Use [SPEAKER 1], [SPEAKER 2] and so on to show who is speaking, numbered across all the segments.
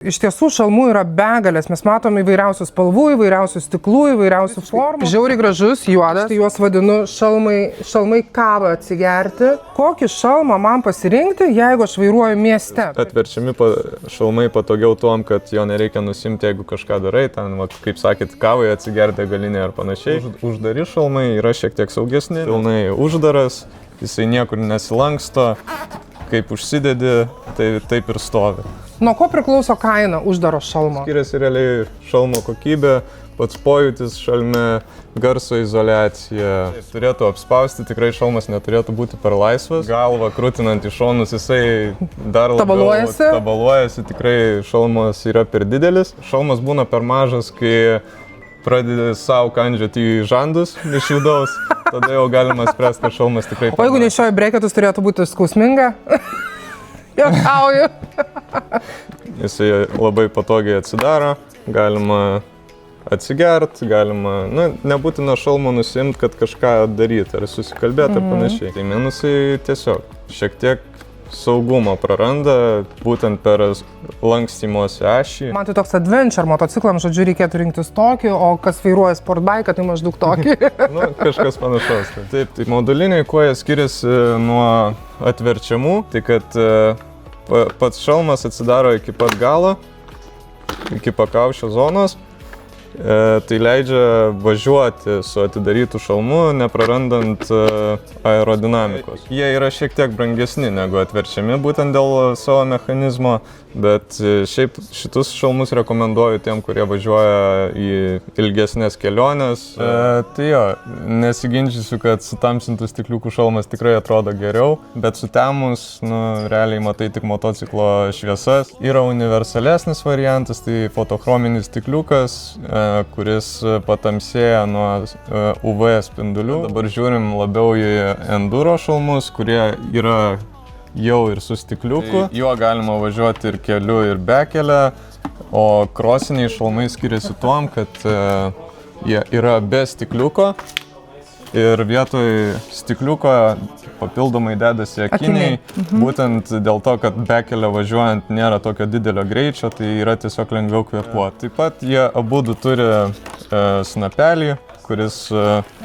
[SPEAKER 1] Iš tiesų šalmų yra begalės, mes matome įvairiausių spalvų, įvairiausių stiklų, įvairiausių formų. Žiauriai gražus, juodas, tai juos vadinu šalmai kavą atsigerti. Kokį šalmą man pasirinkti, jeigu aš vairuoju mieste?
[SPEAKER 2] Atverčiami šalmai patogiau tuom, kad jo nereikia nusimti, jeigu kažką darai, ten, kaip sakėt, kavai atsigerti galinė ar panašiai. Uždari šalmai yra šiek tiek saugesni, pilnai uždaras, jisai niekur nesilanksto, kaip užsidedi, tai taip ir stovi.
[SPEAKER 1] Nuo ko priklauso kaina uždaro šalmo?
[SPEAKER 2] Skiriasi realiai šalmo kokybė, pats pojūtis šalme, garso izoliacija. Turėtų apspausti, tikrai šalmas neturėtų būti per laisvas. Galvą krūtinant į šonus jisai dar labiau tabaluojasi, tikrai šalmas yra per didelis. Šalmas būna per mažas, kai pradedi savo kandžioti į žandus iš vidaus, tada jau galima spręsti, kad šalmas tikrai...
[SPEAKER 1] O jeigu nešioji breketus, turėtų būti skausminga? Juokauju.
[SPEAKER 2] Jisai labai patogiai atsidaro, galima atsigert, galima, nebūtina šalmo nusimti, kad kažką daryti, ar susikalbėti ar panašiai. Tai minusai tiesiog šiek tiek saugumo praranda, būtent per lankstymosi ašį.
[SPEAKER 1] Man tai toks adventure motociklams, žodžiu, reikėtų rinktis tokį, o kas vairuoja sportbaiką, tai maždaug tokį.
[SPEAKER 2] Kažkas panašaus. Taip, tai moduliniai, kuo jie skiriasi nuo atverčiamų, tai kad pats šalmas atsidaro iki pat galo, iki pakaušio zonos. Tai leidžia važiuoti su atidarytu šalmu, neprarandant aerodinamikos. Jie yra šiek tiek brangesni negu atverčiami, būtent dėl savo mechanizmo, bet šiaip šitus šalmus rekomenduoju tiem, kurie važiuoja į ilgesnės keliones. Tai jo, nesiginčysiu, kad sutamsintų stikliukų šalmas tikrai atrodo geriau, bet sutemus, realiai matai tik motociklo šviesas. Yra universalesnis variantas, tai fotochrominis stikliukas, kuris patamsėja nuo UV spindulių. Dabar žiūrim labiau į enduro šalmus, kurie yra jau ir su stikliuku. Tai juo galima važiuoti ir keliu, ir be kelio, o krosiniai šalmai skiriasi tuom, kad jie yra be stikliuko ir vietoj stikliuko papildomai dedasi akiniai. Būtent dėl to, kad be kelio važiuojant nėra tokio didelio greičio, tai yra tiesiog lengviau kvėpuoti. Taip pat jie abudu turi snapelį, kuris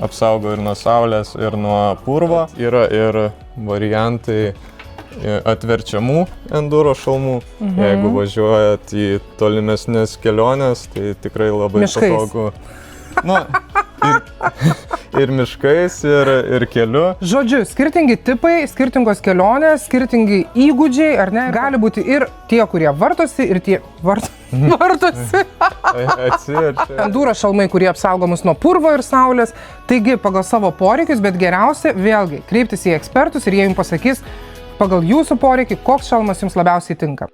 [SPEAKER 2] apsaugo ir nuo saulės, ir nuo purvo. Yra ir variantai atverčiamų enduro šalmų. Jeigu važiuojat į tolimesnės keliones, tai tikrai labai patogu. Ir miškais, ir keliu.
[SPEAKER 1] Žodžiu, skirtingi tipai, skirtingos kelionės, skirtingi įgūdžiai, ar ne? Gali būti ir tie, kurie vartosi, ir tie vartosi. Enduro šalmai, kurie apsaugo mus nuo purvo ir saulės. Taigi, pagal savo poreikius, bet geriausia, vėlgi, kreiptis į ekspertus ir jie jums pasakys pagal jūsų poreikį, koks šalmas jums labiausiai tinka.